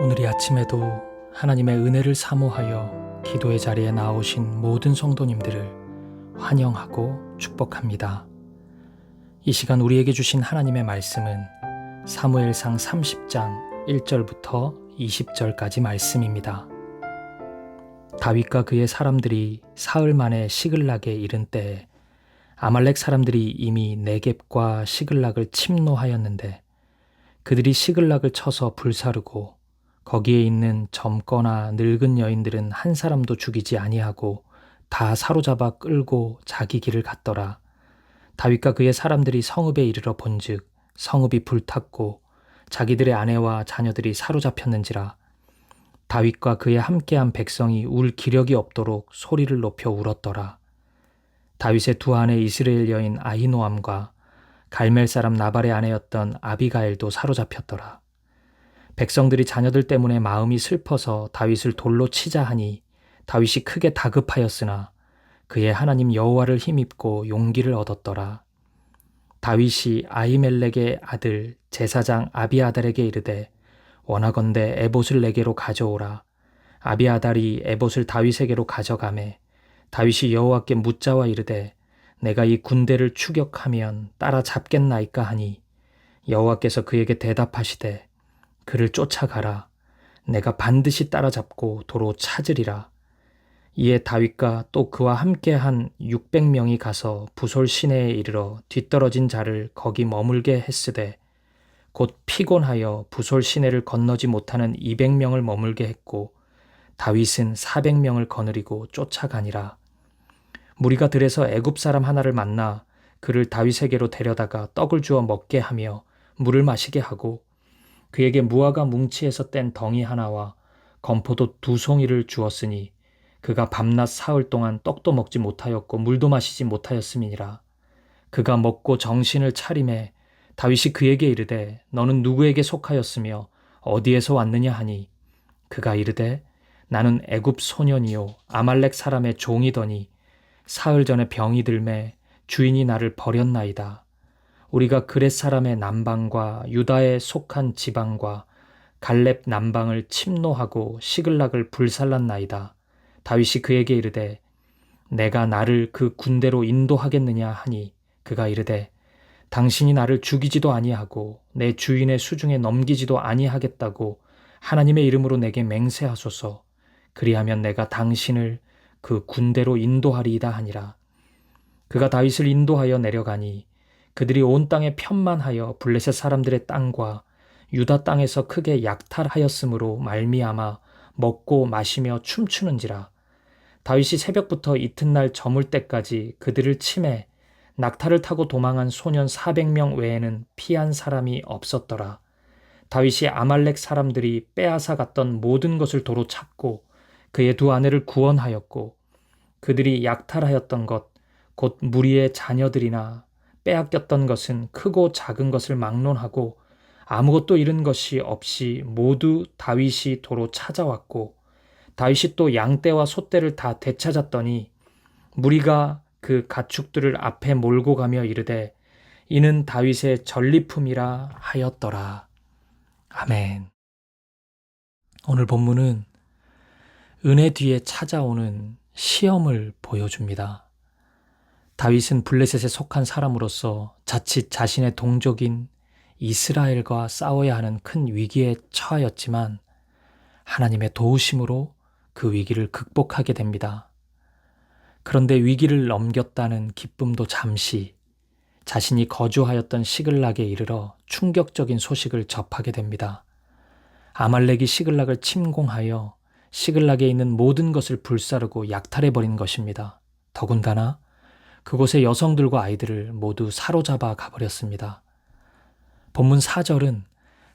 오늘 이 아침에도 하나님의 은혜를 사모하여 기도의 자리에 나오신 모든 성도님들을 환영하고 축복합니다. 이 시간 우리에게 주신 하나님의 말씀은 사무엘상 30장 1절부터 20절까지 말씀입니다. 다윗과 그의 사람들이 사흘 만에 시글락에 이른 때에 아말렉 사람들이 이미 네겝과 시글락을 침노하였는데 그들이 시글락을 쳐서 불사르고 거기에 있는 젊거나 늙은 여인들은 한 사람도 죽이지 아니하고 다 사로잡아 끌고 자기 길을 갔더라. 다윗과 그의 사람들이 성읍에 이르러 본즉 성읍이 불탔고 자기들의 아내와 자녀들이 사로잡혔는지라. 다윗과 그의 함께한 백성이 울 기력이 없도록 소리를 높여 울었더라. 다윗의 두 아내 이스라엘 여인 아히노암과 갈멜 사람 나발의 아내였던 아비가일도 사로잡혔더라. 백성들이 자녀들 때문에 마음이 슬퍼서 다윗을 돌로 치자 하니 다윗이 크게 다급하였으나 그의 하나님 여호와를 힘입고 용기를 얻었더라. 다윗이 아히멜렉의 아들 제사장 아비아달에게 이르되 원하건대 에봇을 내게로 가져오라. 아비아달이 에봇을 다윗에게로 가져가매 다윗이 여호와께 묻자와 이르되 내가 이 군대를 추격하면 따라잡겠나이까 하니 여호와께서 그에게 대답하시되 그를 쫓아가라. 내가 반드시 따라잡고 도로 찾으리라. 이에 다윗과 또 그와 함께한 600명이 가서 부솔 시내에 이르러 뒤떨어진 자를 거기 머물게 했으되 곧 피곤하여 부솔 시내를 건너지 못하는 200명을 머물게 했고 다윗은 400명을 거느리고 쫓아가니라. 무리가 들에서 애굽 사람 하나를 만나 그를 다윗에게로 데려다가 떡을 주어 먹게 하며 물을 마시게 하고 그에게 무화과 뭉치에서 뗀 덩이 하나와 건포도 2송이를 주었으니 그가 밤낮 사흘 동안 떡도 먹지 못하였고 물도 마시지 못하였음이니라. 그가 먹고 정신을 차림에 다윗이 그에게 이르되 너는 누구에게 속하였으며 어디에서 왔느냐 하니 그가 이르되 나는 애굽 소년이요 아말렉 사람의 종이더니 사흘 전에 병이 들매 주인이 나를 버렸나이다. 우리가 그렛 사람의 남방과 유다에 속한 지방과 갈렙 남방을 침노하고 시글락을 불살랐나이다. 다윗이 그에게 이르되 내가 나를 그 군대로 인도하겠느냐 하니 그가 이르되 당신이 나를 죽이지도 아니하고 내 주인의 수중에 넘기지도 아니하겠다고 하나님의 이름으로 내게 맹세하소서. 그리하면 내가 당신을 그 군대로 인도하리이다 하니라. 그가 다윗을 인도하여 내려가니 그들이 온 땅에 편만하여 블레셋 사람들의 땅과 유다 땅에서 크게 약탈하였으므로 말미암아 먹고 마시며 춤추는지라. 다윗이 새벽부터 이튿날 저물 때까지 그들을 치매 낙타를 타고 도망한 소년 400명 외에는 피한 사람이 없었더라. 다윗이 아말렉 사람들이 빼앗아 갔던 모든 것을 도로 찾고 그의 두 아내를 구원하였고 그들이 약탈하였던 것 곧 무리의 자녀들이나 빼앗겼던 것은 크고 작은 것을 막론하고 아무것도 잃은 것이 없이 모두 다윗이 도로 찾아왔고 다윗이 또 양떼와 소떼를 다 되찾았더니 무리가 그 가축들을 앞에 몰고 가며 이르되 이는 다윗의 전리품이라 하였더라. 아멘. 오늘 본문은 은혜 뒤에 찾아오는 시험을 보여줍니다. 다윗은 블레셋에 속한 사람으로서 자칫 자신의 동족인 이스라엘과 싸워야 하는 큰 위기에 처하였지만 하나님의 도우심으로 그 위기를 극복하게 됩니다. 그런데 위기를 넘겼다는 기쁨도 잠시 자신이 거주하였던 시글락에 이르러 충격적인 소식을 접하게 됩니다. 아말렉이 시글락을 침공하여 시글락에 있는 모든 것을 불사르고 약탈해버린 것입니다. 더군다나 그곳의 여성들과 아이들을 모두 사로잡아 가버렸습니다. 본문 4절은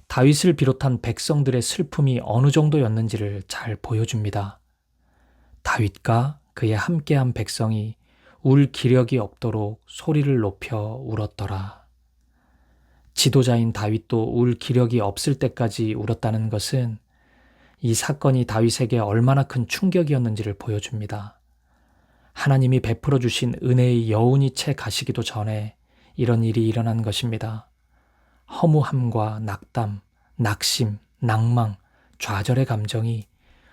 다윗을 비롯한 백성들의 슬픔이 어느 정도였는지를 잘 보여줍니다. 다윗과 그의 함께한 백성이 울 기력이 없도록 소리를 높여 울었더라. 지도자인 다윗도 울 기력이 없을 때까지 울었다는 것은 이 사건이 다윗에게 얼마나 큰 충격이었는지를 보여줍니다. 하나님이 베풀어 주신 은혜의 여운이 채 가시기도 전에 이런 일이 일어난 것입니다. 허무함과 낙담, 낙심, 낭망, 좌절의 감정이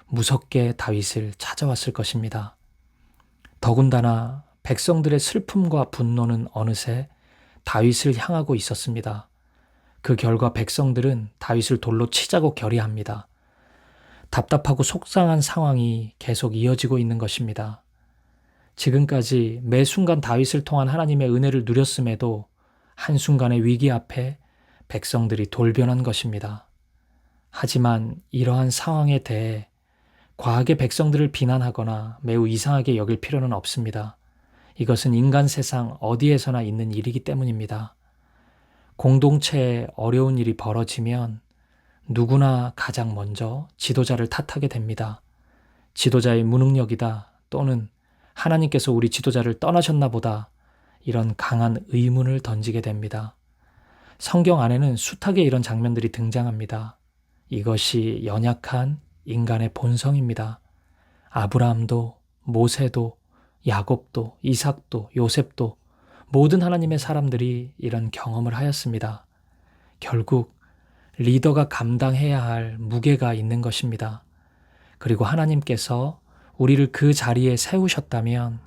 무섭게 다윗을 찾아왔을 것입니다. 더군다나 백성들의 슬픔과 분노는 어느새 다윗을 향하고 있었습니다. 그 결과 백성들은 다윗을 돌로 치자고 결의합니다. 답답하고 속상한 상황이 계속 이어지고 있는 것입니다. 지금까지 매 순간 다윗을 통한 하나님의 은혜를 누렸음에도 한순간의 위기 앞에 백성들이 돌변한 것입니다. 하지만 이러한 상황에 대해 과하게 백성들을 비난하거나 매우 이상하게 여길 필요는 없습니다. 이것은 인간 세상 어디에서나 있는 일이기 때문입니다. 공동체에 어려운 일이 벌어지면 누구나 가장 먼저 지도자를 탓하게 됩니다. 지도자의 무능력이다 또는 하나님께서 우리 지도자를 떠나셨나 보다 이런 강한 의문을 던지게 됩니다. 성경 안에는 숱하게 이런 장면들이 등장합니다. 이것이 연약한 인간의 본성입니다. 아브라함도 모세도 야곱도 이삭도 요셉도 모든 하나님의 사람들이 이런 경험을 하였습니다. 결국 리더가 감당해야 할 무게가 있는 것입니다. 그리고 하나님께서 우리를 그 자리에 세우셨다면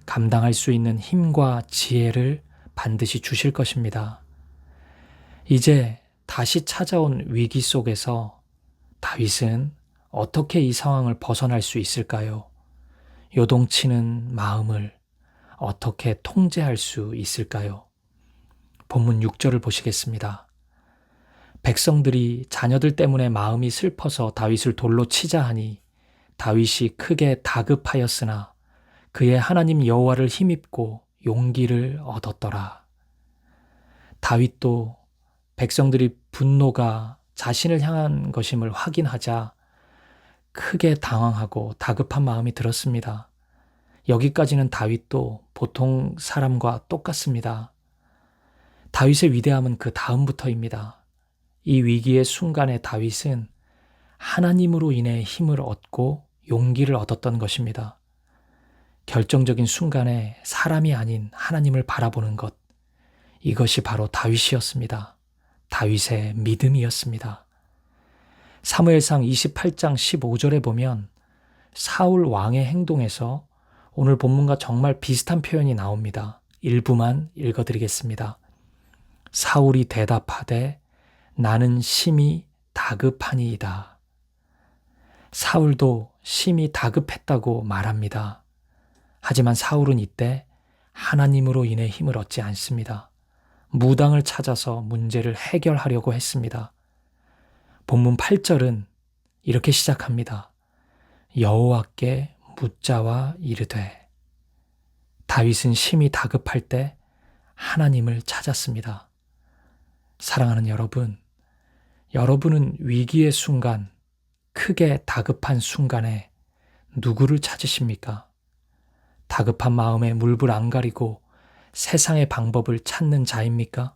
감당할 수 있는 힘과 지혜를 반드시 주실 것입니다. 이제 다시 찾아온 위기 속에서 다윗은 어떻게 이 상황을 벗어날 수 있을까요? 요동치는 마음을 어떻게 통제할 수 있을까요? 본문 6절을 보시겠습니다. 백성들이 자녀들 때문에 마음이 슬퍼서 다윗을 돌로 치자 하니 다윗이 크게 다급하였으나 그의 하나님 여호와를 힘입고 용기를 얻었더라. 다윗도 백성들이 분노가 자신을 향한 것임을 확인하자 크게 당황하고 다급한 마음이 들었습니다. 여기까지는 다윗도 보통 사람과 똑같습니다. 다윗의 위대함은 그 다음부터입니다. 이 위기의 순간에 다윗은 하나님으로 인해 힘을 얻고 용기를 얻었던 것입니다. 결정적인 순간에 사람이 아닌 하나님을 바라보는 것, 이것이 바로 다윗이었습니다. 다윗의 믿음이었습니다. 사무엘상 28장 15절에 보면 사울 왕의 행동에서 오늘 본문과 정말 비슷한 표현이 나옵니다. 일부만 읽어드리겠습니다. 사울이 대답하되 나는 심히 다급하니이다. 사울도 심히 다급했다고 말합니다. 하지만 사울은 이때 하나님으로 인해 힘을 얻지 않습니다. 무당을 찾아서 문제를 해결하려고 했습니다. 본문 8절은 이렇게 시작합니다. 여호와께 묻자와 이르되. 다윗은 심히 다급할 때 하나님을 찾았습니다. 사랑하는 여러분, 여러분은 위기의 순간, 크게 다급한 순간에 누구를 찾으십니까? 다급한 마음에 물불 안 가리고 세상의 방법을 찾는 자입니까?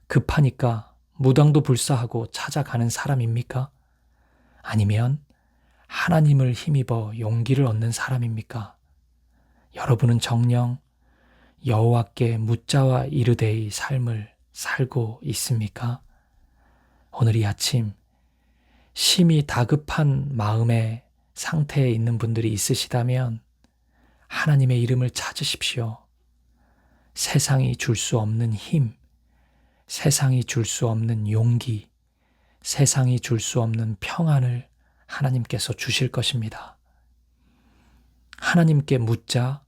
급하니까 무당도 불사하고 찾아가는 사람입니까? 아니면 하나님을 힘입어 용기를 얻는 사람입니까? 여러분은 정녕 여호와께 묻자와 이르되의 삶을 살고 있습니까? 오늘 이 아침 심히 다급한 마음의 상태에 있는 분들이 있으시다면 하나님의 이름을 찾으십시오. 세상이 줄 수 없는 힘, 세상이 줄 수 없는 용기, 세상이 줄 수 없는 평안을 하나님께서 주실 것입니다. 하나님께 묻자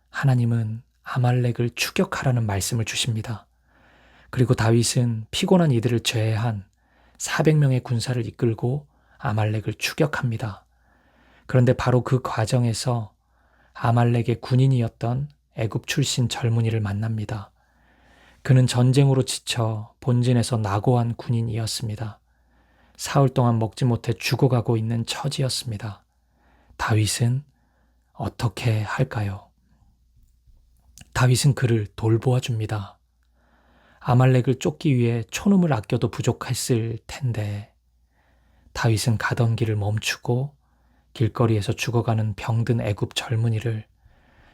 하나님은 아말렉을 추격하라는 말씀을 주십니다. 그리고 다윗은 피곤한 이들을 제외한 400명의 군사를 이끌고 아말렉을 추격합니다. 그런데 바로 그 과정에서 아말렉의 군인이었던 애굽 출신 젊은이를 만납니다. 그는 전쟁으로 지쳐 본진에서 낙오한 군인이었습니다. 사흘 동안 먹지 못해 죽어가고 있는 처지였습니다. 다윗은 어떻게 할까요? 다윗은 그를 돌보아 줍니다. 아말렉을 쫓기 위해 초놈을 아껴도 부족했을 텐데 다윗은 가던 길을 멈추고 길거리에서 죽어가는 병든 애굽 젊은이를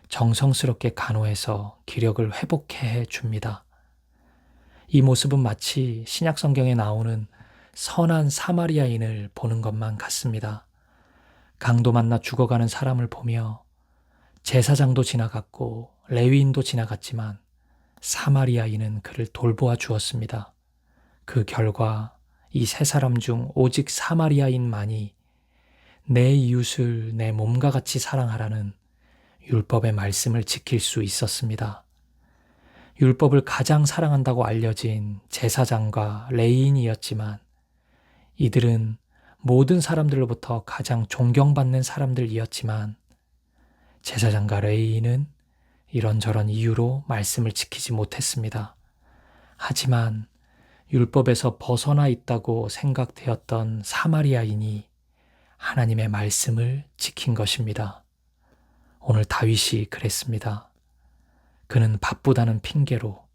정성스럽게 간호해서 기력을 회복해 줍니다. 이 모습은 마치 신약 성경에 나오는 선한 사마리아인을 보는 것만 같습니다. 강도 만나 죽어가는 사람을 보며 제사장도 지나갔고 레위인도 지나갔지만 사마리아인은 그를 돌보아 주었습니다. 그 결과 이 세 사람 중 오직 사마리아인만이 내 이웃을 내 몸과 같이 사랑하라는 율법의 말씀을 지킬 수 있었습니다. 율법을 가장 사랑한다고 알려진 제사장과 레위인이었지만 이들은 모든 사람들로부터 가장 존경받는 사람들이었지만 제사장과 레위인은 이런저런 이유로 말씀을 지키지 못했습니다. 하지만 율법에서 벗어나 있다고 생각되었던 사마리아인이 하나님의 말씀을 지킨 것입니다. 오늘 다윗이 그랬습니다. 그는 바쁘다는 핑계로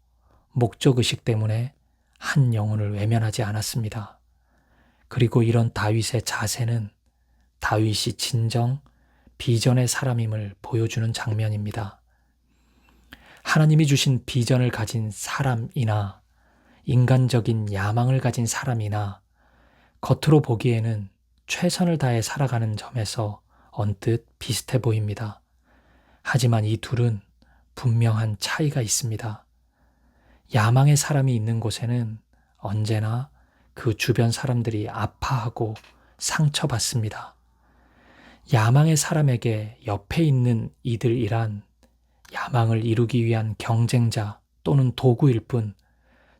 목적의식 때문에 한 영혼을 외면하지 않았습니다. 그리고 이런 다윗의 자세는 다윗이 진정 비전의 사람임을 보여주는 장면입니다. 하나님이 주신 비전을 가진 사람이나 인간적인 야망을 가진 사람이나 겉으로 보기에는 최선을 다해 살아가는 점에서 언뜻 비슷해 보입니다. 하지만 이 둘은 분명한 차이가 있습니다. 야망의 사람이 있는 곳에는 언제나 그 주변 사람들이 아파하고 상처받습니다. 야망의 사람에게 옆에 있는 이들이란 야망을 이루기 위한 경쟁자 또는 도구일 뿐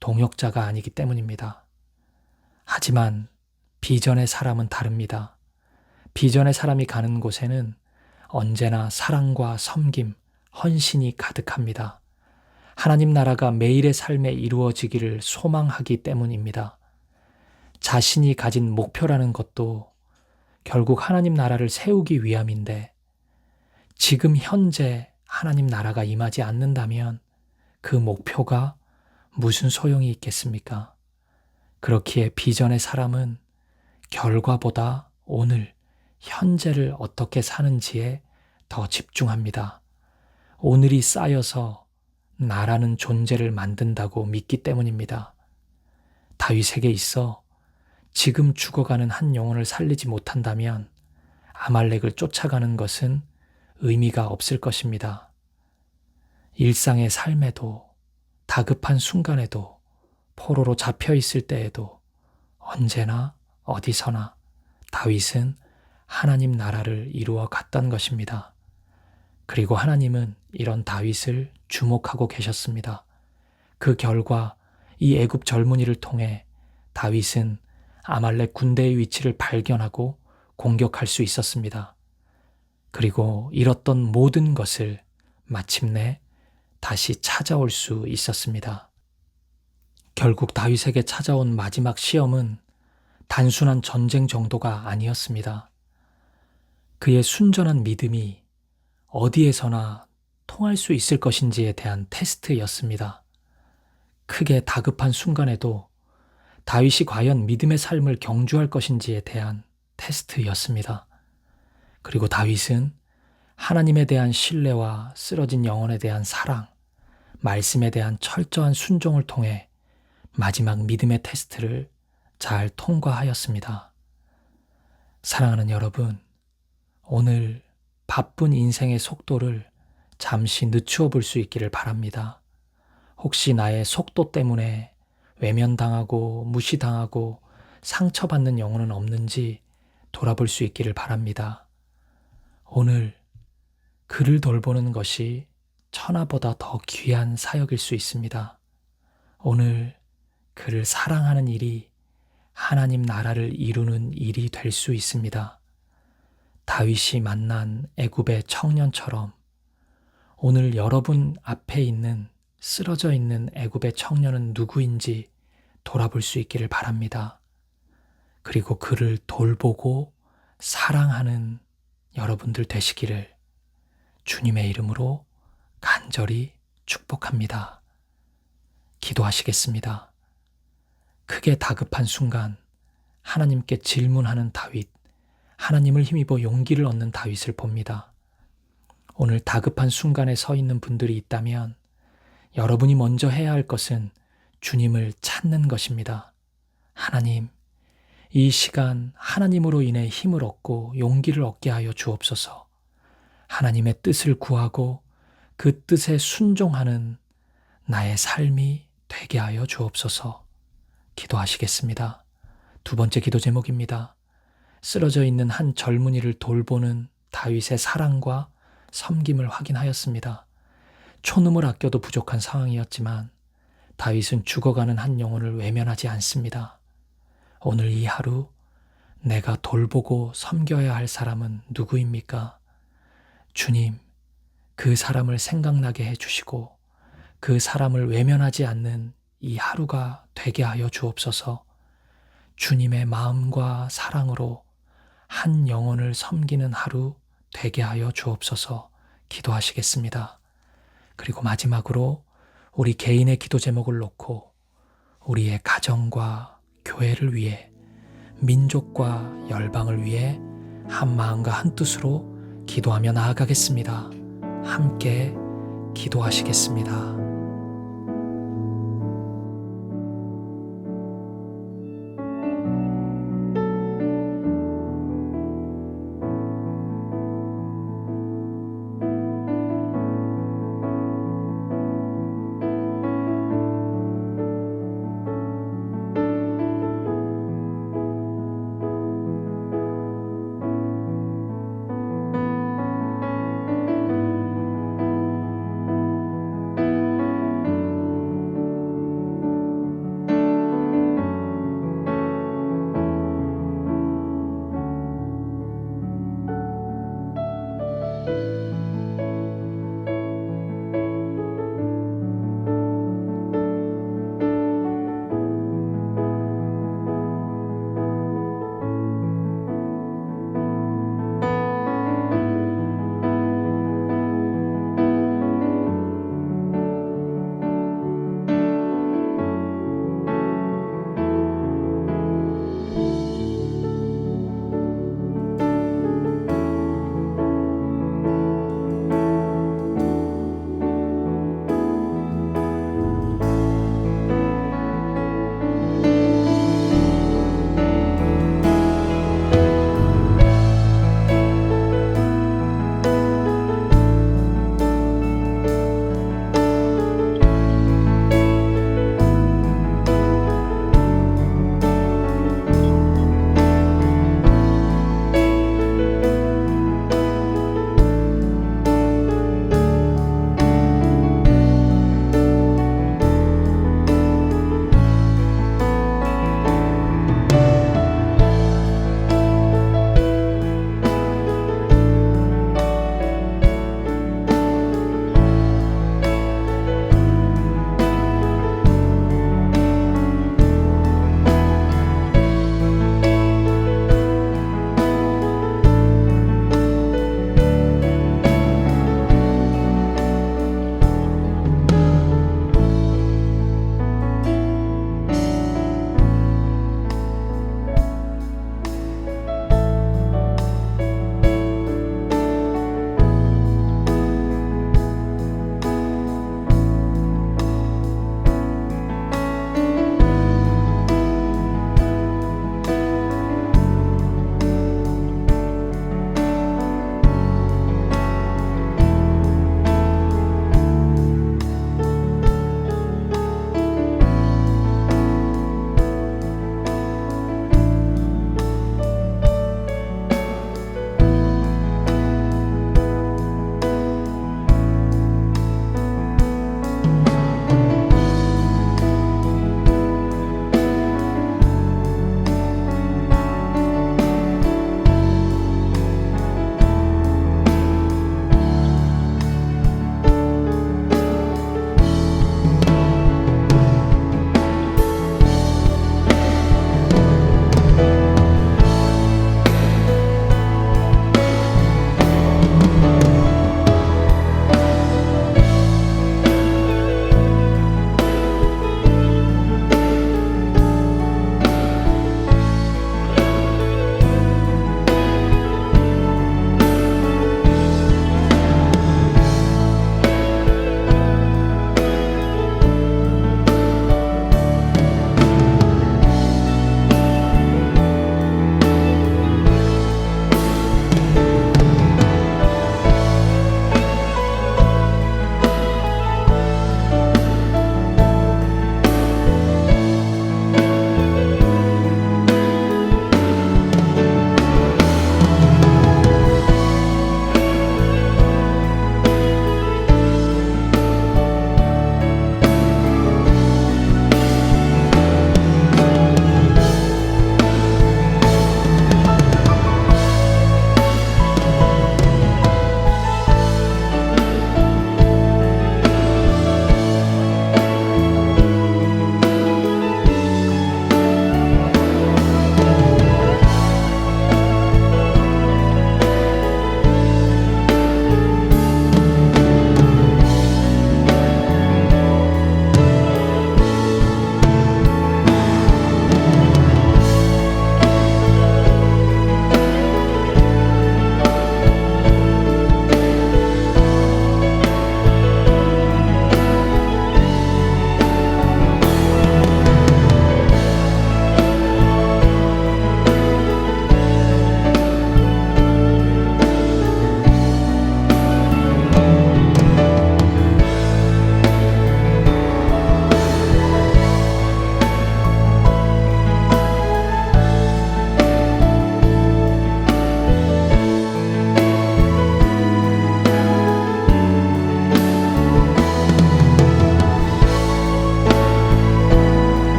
동역자가 아니기 때문입니다. 하지만 비전의 사람은 다릅니다. 비전의 사람이 가는 곳에는 언제나 사랑과 섬김, 헌신이 가득합니다. 하나님 나라가 매일의 삶에 이루어지기를 소망하기 때문입니다. 자신이 가진 목표라는 것도 결국 하나님 나라를 세우기 위함인데 지금 현재 하나님 나라가 임하지 않는다면 그 목표가 무슨 소용이 있겠습니까? 그렇기에 비전의 사람은 결과보다 오늘, 현재를 어떻게 사는지에 더 집중합니다. 오늘이 쌓여서 나라는 존재를 만든다고 믿기 때문입니다. 다윗에게 있어 지금 죽어가는 한 영혼을 살리지 못한다면 아말렉을 쫓아가는 것은 의미가 없을 것입니다. 일상의 삶에도 다급한 순간에도 포로로 잡혀 있을 때에도 언제나 어디서나 다윗은 하나님 나라를 이루어 갔던 것입니다. 그리고 하나님은 이런 다윗을 주목하고 계셨습니다. 그 결과 이 애굽 젊은이를 통해 다윗은 아말렉 군대의 위치를 발견하고 공격할 수 있었습니다. 그리고 잃었던 모든 것을 마침내 다시 찾아올 수 있었습니다. 결국 다윗에게 찾아온 마지막 시험은 단순한 전쟁 정도가 아니었습니다. 그의 순전한 믿음이 어디에서나 통할 수 있을 것인지에 대한 테스트였습니다. 크게 다급한 순간에도 다윗이 과연 믿음의 삶을 경주할 것인지에 대한 테스트였습니다. 그리고 다윗은 하나님에 대한 신뢰와 쓰러진 영혼에 대한 사랑, 말씀에 대한 철저한 순종을 통해 마지막 믿음의 테스트를 잘 통과하였습니다. 사랑하는 여러분, 오늘 바쁜 인생의 속도를 잠시 늦추어 볼 수 있기를 바랍니다. 혹시 나의 속도 때문에 외면당하고 무시당하고 상처받는 영혼은 없는지 돌아볼 수 있기를 바랍니다. 오늘 그를 돌보는 것이 천하보다 더 귀한 사역일 수 있습니다. 오늘 그를 사랑하는 일이 하나님 나라를 이루는 일이 될 수 있습니다. 다윗이 만난 애굽의 청년처럼 오늘 여러분 앞에 있는 쓰러져 있는 애굽의 청년은 누구인지 돌아볼 수 있기를 바랍니다. 그리고 그를 돌보고 사랑하는 여러분들 되시기를 주님의 이름으로 간절히 축복합니다. 기도하시겠습니다. 크게 다급한 순간 하나님께 질문하는 다윗, 하나님을 힘입어 용기를 얻는 다윗을 봅니다. 오늘 다급한 순간에 서 있는 분들이 있다면 여러분이 먼저 해야 할 것은 주님을 찾는 것입니다. 하나님, 이 시간 하나님으로 인해 힘을 얻고 용기를 얻게 하여 주옵소서. 하나님의 뜻을 구하고 그 뜻에 순종하는 나의 삶이 되게 하여 주옵소서. 기도하시겠습니다. 두 번째 기도 제목입니다. 쓰러져 있는 한 젊은이를 돌보는 다윗의 사랑과 섬김을 확인하였습니다. 초능을 아껴도 부족한 상황이었지만 다윗은 죽어가는 한 영혼을 외면하지 않습니다. 오늘 이 하루 내가 돌보고 섬겨야 할 사람은 누구입니까? 주님, 그 사람을 생각나게 해주시고 그 사람을 외면하지 않는 이 하루가 되게 하여 주옵소서. 주님의 마음과 사랑으로 한 영혼을 섬기는 하루 되게 하여 주옵소서. 기도하시겠습니다. 그리고 마지막으로 우리 개인의 기도 제목을 놓고 우리의 가정과 교회를 위해, 민족과 열방을 위해 한 마음과 한 뜻으로 기도하며 나아가겠습니다. 함께 기도하시겠습니다.